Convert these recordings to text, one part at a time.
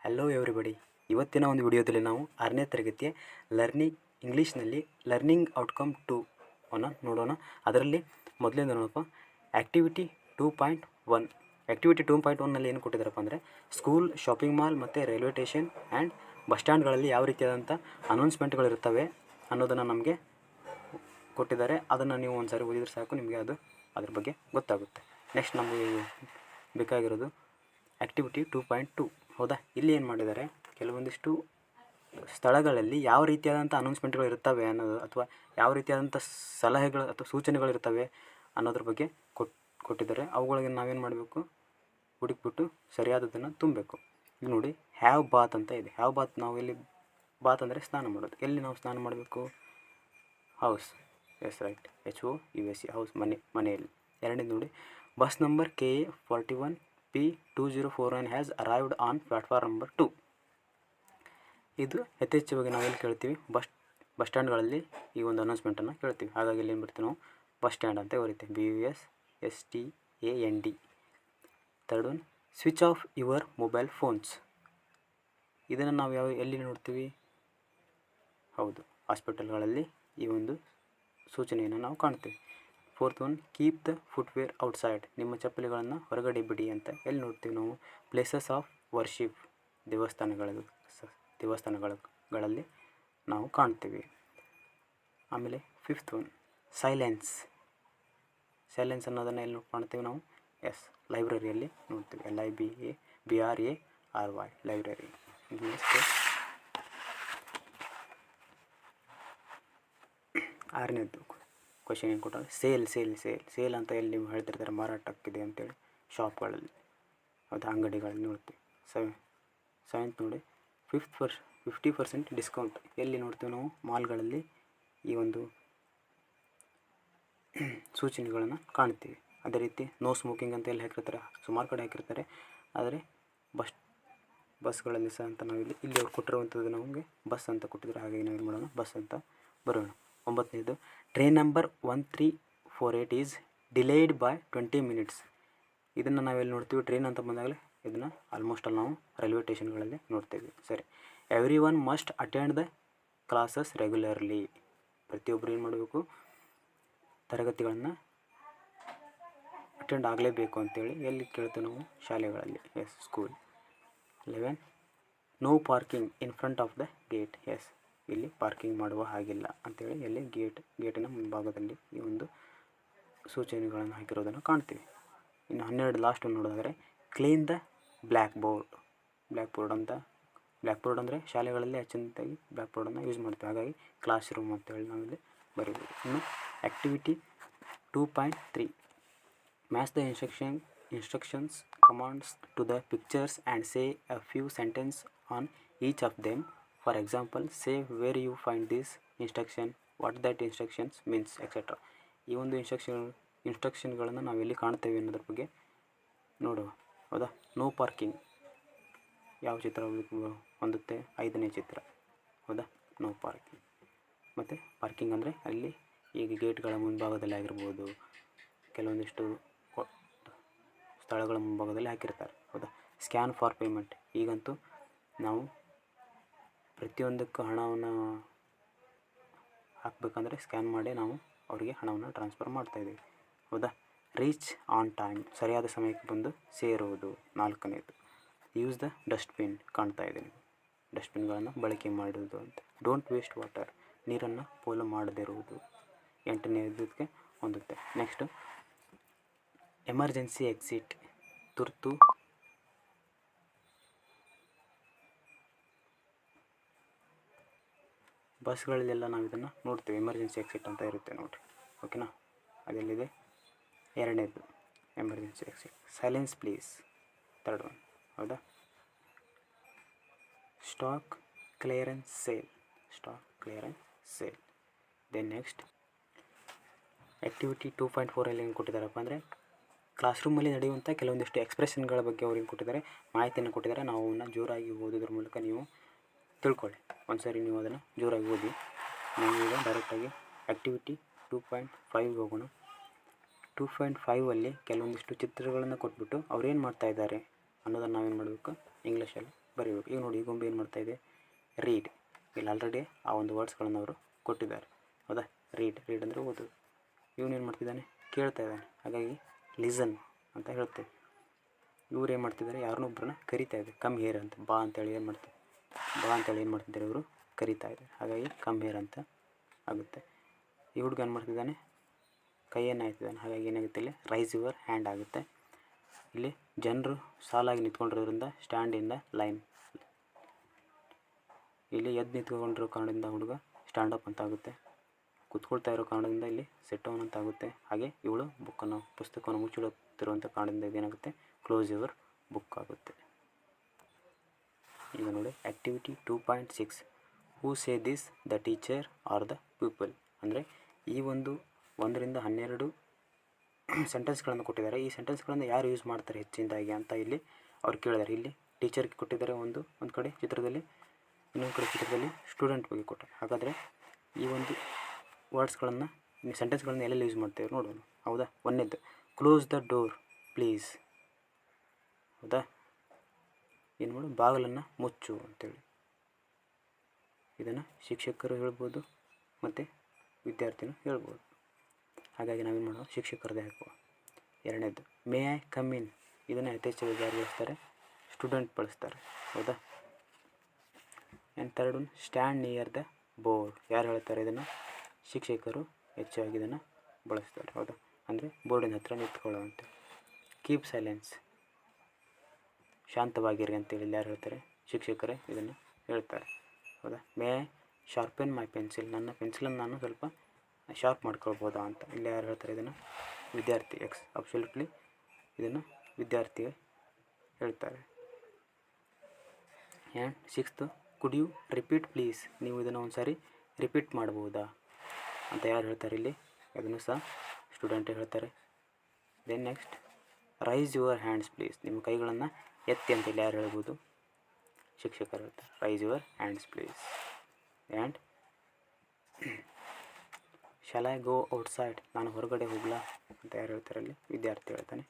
Hello everybody. ಇವತ್ತಿನ ಒಂದು ವಿಡಿಯೋದಲ್ಲಿ ನಾವು 6ನೇ ತರಗತಿಯ ಇಂಗ್ಲೀಷ್ನಲ್ಲಿ ಲರ್ನಿಂಗ್ ಔಟ್ಕಮ್ 2 ಅನ್ನು ನೋಡೋಣ. ಅದರಲ್ಲಿ ಮೊದಲಿಂದ ನೋಡಪ್ಪ, ಆ್ಯಕ್ಟಿವಿಟಿ 2.1. ಆ್ಯಕ್ಟಿವಿಟಿ 2.1ನಲ್ಲಿ ಏನು ಕೊಟ್ಟಿದ್ದಾರಪ್ಪ ಅಂದರೆ, ಸ್ಕೂಲ್, ಶಾಪಿಂಗ್ ಮಾಲ್ ಮತ್ತು ರೈಲ್ವೆ ಸ್ಟೇಷನ್ ಆ್ಯಂಡ್ ಬಸ್ ಸ್ಟ್ಯಾಂಡ್ಗಳಲ್ಲಿ ಯಾವ ರೀತಿಯಾದಂಥ ಅನೌನ್ಸ್ಮೆಂಟ್ಗಳಿರ್ತವೆ ಅನ್ನೋದನ್ನು ನಮಗೆ ಕೊಟ್ಟಿದ್ದಾರೆ. ಅದನ್ನು ನೀವು ಒಂದು ಸಾರಿ ಓದಿದ್ರೆ ಸಾಕು, ನಿಮಗೆ ಅದ್ರ ಬಗ್ಗೆ ಗೊತ್ತಾಗುತ್ತೆ. ನೆಕ್ಸ್ಟ್ ನಮಗೆ ಬೇಕಾಗಿರೋದು ಆ್ಯಕ್ಟಿವಿಟಿ 2.2. ಹೌದಾ, ಇಲ್ಲಿ ಏನು ಮಾಡಿದ್ದಾರೆ, ಕೆಲವೊಂದಿಷ್ಟು ಸ್ಥಳಗಳಲ್ಲಿ ಯಾವ ರೀತಿಯಾದಂಥ ಅನೌನ್ಸ್ಮೆಂಟ್ಗಳು ಇರ್ತವೆ ಅನ್ನೋದು, ಅಥವಾ ಯಾವ ರೀತಿಯಾದಂಥ ಸಲಹೆಗಳು ಅಥವಾ ಸೂಚನೆಗಳಿರ್ತವೆ ಅನ್ನೋದ್ರ ಬಗ್ಗೆ ಕೊಟ್ಟಿದ್ದಾರೆ. ಅವುಗಳಿಗೆ ನಾವೇನು ಮಾಡಬೇಕು, ಹುಡುಕ್ಬಿಟ್ಟು ಸರಿಯಾದದನ್ನು ತುಂಬಬೇಕು. ಇಲ್ಲಿ ನೋಡಿ, ಹ್ಯಾವ್ ಬಾತ್ ಅಂತ ಇದೆ. ಹ್ಯಾವ್ ಬಾತ್, ನಾವು ಎಲ್ಲಿ ಬಾತ್ ಅಂದರೆ ಸ್ನಾನ ಮಾಡೋದು. ಎಲ್ಲಿ ನಾವು ಸ್ನಾನ ಮಾಡಬೇಕು? House. Yes, right. HOUSE, house, ಮನೆಯಲ್ಲಿ. ಎರಡನೇದು ನೋಡಿ, bus number KA 41 P2049 has arrived on platform number 2. ಇದು ಯಥೇಚ್ಛವಾಗಿ ನಾವು ಎಲ್ಲಿ ಕೇಳ್ತೀವಿ? ಬಸ್ ಸ್ಟ್ಯಾಂಡ್ಗಳಲ್ಲಿ ಈ ಒಂದು ಅನೌನ್ಸ್ಮೆಂಟನ್ನು ಕೇಳ್ತೀವಿ. ಹಾಗಾಗಿ ಇಲ್ಲಿ ಏನು ಬರ್ತೀವಿ ನಾವು? ಬಸ್ ಸ್ಟ್ಯಾಂಡ್ ಅಂತ ಬರೀತೀವಿ, BUSSTAND. Third one, switch off your mobile phones. ಇದನ್ನು ನಾವು ಎಲ್ಲಿ ನೋಡ್ತೀವಿ? ಹೌದು, ಹಾಸ್ಪಿಟಲ್ಗಳಲ್ಲಿ ಈ ಒಂದು ಸೂಚನೆಯನ್ನು ನಾವು ಕಾಣ್ತೀವಿ. Fourth one, keep the footwear outside. ನಿಮ್ಮ ಚಪ್ಪಲಿಗಳನ್ನು ಹೊರಗಡೆ ಬಿಡಿ ಅಂತ ಎಲ್ಲಿ ನೋಡ್ತೀವಿ ನಾವು? ಪ್ಲೇಸಸ್ ಆಫ್ ವರ್ಷಿಪ್, ದೇವಸ್ಥಾನಗಳಲ್ಲಿ ನಾವು ಕಾಣ್ತೀವಿ. ಆಮೇಲೆ ಫಿಫ್ತ್ ಒನ್, ಸೈಲೆನ್ಸ್ ಅನ್ನೋದನ್ನು ಎಲ್ಲಿ ಕಾಣ್ತೀವಿ ನಾವು? ಎಸ್, ಲೈಬ್ರರಿಯಲ್ಲಿ ನೋಡ್ತೀವಿ. LIBRARY, library. ಆರನೇದು ಕ್ವಶನ್ ಏನು ಕೊಟ್ಟಾರೆ? ಸೇಲ್ ಅಂತ ಎಲ್ಲಿ ನೀವು ಹೇಳ್ತಿರ್ತಾರೆ, ಮಾರಾಟಕ್ಕಿದೆ ಅಂತೇಳಿ ಶಾಪ್ಗಳಲ್ಲಿ, ಅದು ಅಂಗಡಿಗಳಲ್ಲಿ ನೋಡ್ತೀವಿ. ಸೆವೆಂತ್ ನೋಡಿ, 50% ಡಿಸ್ಕೌಂಟ್. ಎಲ್ಲಿ ನೋಡ್ತೀವಿ ನಾವು? ಮಾಲ್ಗಳಲ್ಲಿ ಈ ಒಂದು ಸೂಚನೆಗಳನ್ನು ಕಾಣ್ತೀವಿ. ಅದೇ ರೀತಿ ನೋ ಸ್ಮೋಕಿಂಗ್ ಅಂತ ಎಲ್ಲಿ ಹಾಕಿರ್ತಾರೆ? ಸುಮಾರು ಕಡೆ ಹಾಕಿರ್ತಾರೆ. ಆದರೆ ಬಸ್ಗಳಲ್ಲಿ ಸಹ ಅಂತ ನಾವಿಲ್ಲಿ ಅವ್ರು ಕೊಟ್ಟಿರುವಂಥದ್ದು ನಮಗೆ ಬಸ್ ಅಂತ ಕೊಟ್ಟಿದ್ದಾರೆ. ಹಾಗಾಗಿ ನಾವೇನು ಮಾಡೋಣ? ಬಸ್ ಅಂತ ಬರೋಣ. 9ನೇದು, train number 1348 is delayed by 20 minutes. ಇದನ್ನು ನಾವೆಲ್ಲಿ ನೋಡ್ತೀವಿ? ಟ್ರೈನ್ ಅಂತ ಬಂದಾಗಲೇ ಇದನ್ನು ಆಲ್ಮೋಸ್ಟ್ ನಾವು ರೈಲ್ವೆ ಸ್ಟೇಷನ್ಗಳಲ್ಲಿ ನೋಡ್ತೀವಿ. ಸರಿ. Every one must attend the classes regularly. ಪ್ರತಿಯೊಬ್ಬರು ಏನು ಮಾಡಬೇಕು? ತರಗತಿಗಳನ್ನು ಅಟೆಂಡ್ ಆಗಲೇಬೇಕು ಅಂತೇಳಿ ಎಲ್ಲಿ ಕೇಳ್ತೀವಿ ನಾವು? ಶಾಲೆಗಳಲ್ಲಿ. Yes, school. 11, no parking in front of the gate. Yes, ಇಲ್ಲಿ ಪಾರ್ಕಿಂಗ್ ಮಾಡುವ ಹಾಗಿಲ್ಲ ಅಂತೇಳಿ ಎಲ್ಲಿ? ಗೇಟಿನ ಮುಂಭಾಗದಲ್ಲಿ ಈ ಒಂದು ಸೂಚನೆಗಳನ್ನು ಹಾಕಿರೋದನ್ನು ಕಾಣ್ತೀವಿ. ಇನ್ನು 12 ಲಾಸ್ಟ್ ಒಂದು ನೋಡೋದಾದರೆ, ಕ್ಲೀನ್ ದ ಬ್ಲ್ಯಾಕ್ ಬೋರ್ಡ್ ಅಂದರೆ ಶಾಲೆಗಳಲ್ಲಿ ಹೆಚ್ಚಿನದಾಗಿ ಬ್ಲ್ಯಾಕ್ ಬೋರ್ಡನ್ನು ಯೂಸ್ ಮಾಡ್ತೀವಿ. ಹಾಗಾಗಿ ಕ್ಲಾಸ್ ರೂಮ್ ಅಂತೇಳಿ ನಾವಿಲ್ಲಿ ಬರೀಬೋದು. ಇನ್ನು activity 2.3, match the instructions commands to the pictures and say a few sentences on each of them. For example, say where you find this instruction, what that instructions means, etc. ಈ ಒಂದು ಇನ್ಸ್ಟ್ರಕ್ಷನ್ಗಳನ್ನು ನಾವು ಎಲ್ಲಿ ಕಾಣ್ತೇವೆ ಅನ್ನೋದ್ರ ಬಗ್ಗೆ ನೋಡುವ. ಹೌದಾ? ನೋ ಪಾರ್ಕಿಂಗ್ ಯಾವ ಚಿತ್ರ ಹೊಂದುತ್ತೆ? 5ನೇ ಚಿತ್ರ. ಹೌದಾ? No parking. ಮತ್ತು ಪಾರ್ಕಿಂಗ್ ಅಂದರೆ ಅಲ್ಲಿ ಈಗ ಗೇಟ್ಗಳ ಮುಂಭಾಗದಲ್ಲಿ ಆಗಿರ್ಬೋದು, ಕೆಲವೊಂದಿಷ್ಟು ಸ್ಥಳಗಳ ಮುಂಭಾಗದಲ್ಲಿ ಹಾಕಿರ್ತಾರೆ. ಹೌದಾ? Scan for payment. ಈಗಂತೂ ನಾವು ಪ್ರತಿಯೊಂದಕ್ಕೂ ಹಣವನ್ನು ಹಾಕಬೇಕಂದ್ರೆ ಸ್ಕ್ಯಾನ್ ಮಾಡಿ ನಾವು ಅವರಿಗೆ ಹಣವನ್ನು ಟ್ರಾನ್ಸ್ಫರ್ ಮಾಡ್ತಾಯಿದ್ದೀವಿ. ಹೌದಾ? ರೀಚ್ ಆನ್ ಟೈಮ್, ಸರಿಯಾದ ಸಮಯಕ್ಕೆ ಬಂದು ಸೇರುವುದು. 4ನೇದು, ಯೂಸ್ ದ ಡಸ್ಟ್ಬಿನ್. ಕಾಣ್ತಾ ಇದೆ ನೀವು, ಡಸ್ಟ್ಬಿನ್ಗಳನ್ನು ಬಳಕೆ ಮಾಡುವುದು ಅಂತ. ಡೋಂಟ್ ವೇಸ್ಟ್ ವಾಟರ್, ನೀರನ್ನು ಪೋಲು ಮಾಡದಿರುವುದು. 8ನೇದಕ್ಕೆ ಹೊಂದುತ್ತೆ. ನೆಕ್ಸ್ಟು ಎಮರ್ಜೆನ್ಸಿ ಎಕ್ಸಿಟ್, ತುರ್ತು ಬಸ್ಗಳಲ್ಲೆಲ್ಲ ನಾವು ಇದನ್ನು ನೋಡ್ತೀವಿ. ಎಮರ್ಜೆನ್ಸಿ ಎಕ್ಸಿಟ್ ಅಂತ ಇರುತ್ತೆ ನೋಡಿರಿ. ಓಕೆನಾ? ಅದೆಲ್ಲಿದೆ? 2ನೇದು emergency exit. Silence please, 3rd one. ಹೌದಾ? Stock clearance sale. Then next activity 2.4 ಏನು ಕೊಟ್ಟಿದ್ದಾರಪ್ಪ ಅಂದರೆ, ಕ್ಲಾಸ್ ರೂಮಲ್ಲಿ ನಡೆಯುವಂಥ ಕೆಲವೊಂದಿಷ್ಟು ಎಕ್ಸ್ಪ್ರೆಷನ್ಗಳ ಬಗ್ಗೆ ಅವ್ರು ಏನು ಕೊಟ್ಟಿದ್ದಾರೆ? ಮಾಹಿತಿಯನ್ನು ಕೊಟ್ಟಿದ್ದಾರೆ. ನಾವು ಅವನ್ನ ಜೋರಾಗಿ ಓದೋದ್ರ ಮೂಲಕ ನೀವು ತಿಳ್ಕೊಳ್ಳಿ. ಒಂದು ಸಾರಿ ನೀವು ಅದನ್ನು ಜೋರಾಗಿ ಓದಿ. ನಾವು ಈಗ ಡೈರೆಕ್ಟಾಗಿ ಆ್ಯಕ್ಟಿವಿಟಿ 2.5 ಹೋಗೋಣ. 2.5 ಕೆಲವೊಂದಿಷ್ಟು ಚಿತ್ರಗಳನ್ನು ಕೊಟ್ಬಿಟ್ಟು ಅವ್ರೇನು ಮಾಡ್ತಾಯಿದ್ದಾರೆ ಅನ್ನೋದನ್ನು ನಾವೇನು ಮಾಡಬೇಕು? ಇಂಗ್ಲೀಷಲ್ಲಿ ಬರೀಬೇಕು. ಈಗ ನೋಡಿ ಈ ಗೊಂಬೆ ಏನು ಮಾಡ್ತಾಯಿದೆ, ರೀಡ್. ಇಲ್ಲಿ ಆಲ್ರೆಡಿ ಆ ಒಂದು ವರ್ಡ್ಸ್ಗಳನ್ನು ಅವರು ಕೊಟ್ಟಿದ್ದಾರೆ, ಹೌದಾ. ರೀಡ್ ಅಂದರೆ ಓದೋದು. ಇವನೇನು ಮಾಡ್ತಿದ್ದಾನೆ, ಕೇಳ್ತಾ ಇದ್ದಾನೆ, ಹಾಗಾಗಿ ಲಿಸನ್ ಅಂತ ಹೇಳ್ತೇವೆ. ಇವ್ರು ಏನು ಮಾಡ್ತಿದ್ದಾರೆ, ಯಾರನ್ನೊಬ್ಬರನ್ನ ಕರಿತಾ ಇದ್ದಾರೆ, ಕಮ್ ಹೇರ್ ಅಂತ, ಬಾ ಅಂತೇಳಿ ಏನು ಮಾಡ್ತಿದ್ದಾರೆ ಇವರು ಕರಿತಾ ಇದ್ದಾರೆ, ಹಾಗಾಗಿ ಕಮ್ ಹೇರ್ ಅಂತ ಆಗುತ್ತೆ. ಈ ಹುಡುಗ ಏನು ಮಾಡ್ತಿದ್ದಾನೆ, ಕೈಯನ್ನು ಆಯ್ತಿದ್ದಾನೆ, ಹಾಗಾಗಿ ಏನಾಗುತ್ತೆ ಇಲ್ಲಿ ರೈಸ್ ಯುವರ್ ಹ್ಯಾಂಡ್ ಆಗುತ್ತೆ. ಇಲ್ಲಿ ಜನರು ಸಾಲಾಗಿ ನಿಂತ್ಕೊಂಡಿರೋದ್ರಿಂದ ಸ್ಟ್ಯಾಂಡ್ ಇನ್ ದ ಲೈನ್. ಇಲ್ಲಿ ಎದ್ದು ನಿಂತ್ಕೊಂಡಿರೋ ಕಾರಣದಿಂದ ಹುಡುಗ ಸ್ಟ್ಯಾಂಡ್ ಅಪ್ ಅಂತ ಆಗುತ್ತೆ. ಕೂತ್ಕೊಳ್ತಾ ಇರೋ ಕಾರಣದಿಂದ ಇಲ್ಲಿ ಸೆಟ್ ಡೌನ್ ಅಂತ ಆಗುತ್ತೆ. ಹಾಗೆ ಇವಳು ಪುಸ್ತಕವನ್ನು ಮುಚ್ಚಿಡುತ್ತಿರುವಂಥ ಕಾರಣದಿಂದ ಇದೇನಾಗುತ್ತೆ, ಕ್ಲೋಸ್ ಯುವರ್ ಬುಕ್ ಆಗುತ್ತೆ. ಈಗ ನೋಡಿ activity 2.6 who say this, the teacher are the people. ಅಂದರೆ ಈ ಒಂದು 1 ರಿಂದ 12 ಸೆಂಟೆನ್ಸ್ಗಳನ್ನು ಕೊಟ್ಟಿದ್ದಾರೆ. ಈ ಸೆಂಟೆನ್ಸ್ಗಳನ್ನು ಯಾರು ಯೂಸ್ ಮಾಡ್ತಾರೆ ಹೆಚ್ಚಿನದಾಗಿ ಅಂತ ಇಲ್ಲಿ ಅವ್ರು ಕೇಳಿದ್ದಾರೆ. ಇಲ್ಲಿ ಟೀಚರ್ಗೆ ಕೊಟ್ಟಿದ್ದಾರೆ ಒಂದು ಕಡೆ ಚಿತ್ರದಲ್ಲಿ, ಇನ್ನೊಂದು ಕಡೆ ಚಿತ್ರದಲ್ಲಿ ಸ್ಟೂಡೆಂಟ್ ಬಗ್ಗೆ ಕೊಟ್ಟರೆ. ಹಾಗಾದರೆ ಈ ಒಂದು ವರ್ಡ್ಸ್ಗಳನ್ನು, ಸೆಂಟೆನ್ಸ್ಗಳನ್ನು ಎಲ್ಲೆಲ್ಲಿ ಯೂಸ್ ಮಾಡ್ತೇವೆ ನೋಡೋಣ, ಹೌದಾ. ಒಂದನೇದು ಕ್ಲೋಸ್ ದ ಡೋರ್ ಪ್ಲೀಸ್, ಹೌದಾ. ಏನು ಮಾಡು, ಬಾಗಿಲನ್ನು ಮುಚ್ಚು ಅಂತೇಳಿ. ಇದನ್ನು ಶಿಕ್ಷಕರು ಹೇಳ್ಬೋದು ಮತ್ತು ವಿದ್ಯಾರ್ಥಿನೂ ಹೇಳ್ಬೋದು. ಹಾಗಾಗಿ ನಾವೇನು ಮಾಡೋಣ, ಶಿಕ್ಷಕರದೇ ಹಾಕುವ. ಎರಡನೇದು ಮೇ ಐ ಕಮ್ ಇನ್, ಇದನ್ನು ಯಥೇಚ್ಛವಾಗಿ ಯಾರು ಬಳಸ್ತಾರೆ, ಸ್ಟೂಡೆಂಟ್ ಬಳಸ್ತಾರೆ, ಹೌದಾ. And third one stand near the board, ಯಾರು ಹೇಳ್ತಾರೆ ಇದನ್ನು, ಶಿಕ್ಷಕರು ಹೆಚ್ಚಾಗಿ ಇದನ್ನು ಬಳಸ್ತಾರೆ, ಹೌದಾ. ಅಂದರೆ ಬೋರ್ಡಿನ ಹತ್ರ ನಿಂತ್ಕೊಳ್ಳೋ ಅಂತ. ಕೀಪ್ ಸೈಲೆನ್ಸ್, ಶಾಂತವಾಗಿರಿ ಅಂತೇಳಿ ಇಲ್ಲಿ ಯಾರು ಹೇಳ್ತಾರೆ, ಶಿಕ್ಷಕರೇ ಇದನ್ನು ಹೇಳ್ತಾರೆ, ಹೌದಾ. May I sharpen my pencil, ನನ್ನ ಪೆನ್ಸಿಲನ್ನು ನಾನು ಸ್ವಲ್ಪ ಶಾರ್ಪ್ ಮಾಡ್ಕೊಳ್ಬೋದಾ ಅಂತ ಇಲ್ಲಿ ಯಾರು ಹೇಳ್ತಾರೆ, ಇದನ್ನು ವಿದ್ಯಾರ್ಥಿ. ಅಬ್ಸಲ್ಯೂಟ್ಲಿ ಇದನ್ನು ವಿದ್ಯಾರ್ಥಿಗೆ ಹೇಳ್ತಾರೆ. And sixth could you repeat please, ನೀವು ಇದನ್ನು ಒಂದು ಸಾರಿ ರಿಪೀಟ್ ಮಾಡ್ಬೋದಾ ಅಂತ ಯಾರು ಹೇಳ್ತಾರೆ ಇಲ್ಲಿ, ಅದನ್ನು ಸಹ ಸ್ಟೂಡೆಂಟೇ ಹೇಳ್ತಾರೆ. Then next raise your hands please, ನಿಮ್ಮ ಕೈಗಳನ್ನು ಎತ್ತಿ ಅಂತ ಇಲ್ಲಿ ಯಾರು ಹೇಳ್ಬೋದು, ಶಿಕ್ಷಕರು ಹೇಳ್ತಾರೆ, raise your hands please. And shall I go outside, ನಾನು ಹೊರಗಡೆ ಹೋಗ್ಲಾ ಅಂತ ಯಾರು ಹೇಳ್ತಾರೆ ಅಲ್ಲಿ, ವಿದ್ಯಾರ್ಥಿ ಹೇಳ್ತಾನೆ.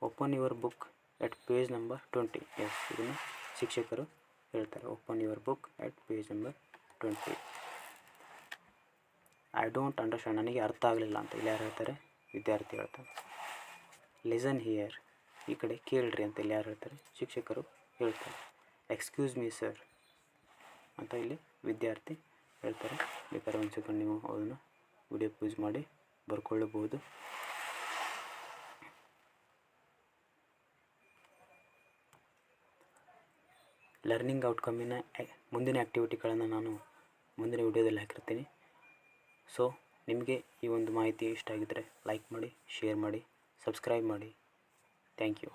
Open your book at page number 20, yes ಇದನ್ನು ಶಿಕ್ಷಕರು ಹೇಳ್ತಾರೆ. Open your book at page number 20. I don't understand, ನನಗೆ ಅರ್ಥ ಆಗಲಿಲ್ಲ ಅಂತ ಇಲ್ಲಿ ಯಾರು ಹೇಳ್ತಾರೆ, ವಿದ್ಯಾರ್ಥಿ ಹೇಳ್ತಾರೆ. ಲಿಸನ್ ಹಿಯರ್, ಈ ಕಡೆ ಕೇಳ್ರಿ ಅಂತ ಇಲ್ಲಿ ಯಾರು ಹೇಳ್ತಾರೆ, ಶಿಕ್ಷಕರು ಹೇಳ್ತಾರೆ. ಎಕ್ಸ್ಕ್ಯೂಸ್ ಮೀ ಸರ್ ಅಂತ ಇಲ್ಲಿ ವಿದ್ಯಾರ್ಥಿ ಹೇಳ್ತಾರೆ. ಬೇಕಾದ್ರೆ ಒಂದು ಸೆಕೆಂಡ್ ನೀವು ಅದನ್ನು ವಿಡಿಯೋ ಯೂಸ್ ಮಾಡಿ ಬರ್ಕೊಳ್ಳಬಹುದು. ಲರ್ನಿಂಗ್ ಔಟ್ಕಮ್ಮಿನ ಮುಂದಿನ ಆ್ಯಕ್ಟಿವಿಟಿಗಳನ್ನು ನಾನು ಮುಂದಿನ ವಿಡಿಯೋದಲ್ಲಿ ಹಾಕಿರ್ತೀನಿ. ಸೊ ನಿಮಗೆ ಈ ಒಂದು ಮಾಹಿತಿ ಇಷ್ಟ ಆಗಿದ್ದರೆ ಲೈಕ್ ಮಾಡಿ, ಶೇರ್ ಮಾಡಿ, ಸಬ್ಸ್ಕ್ರೈಬ್ ಮಾಡಿ. Thank you.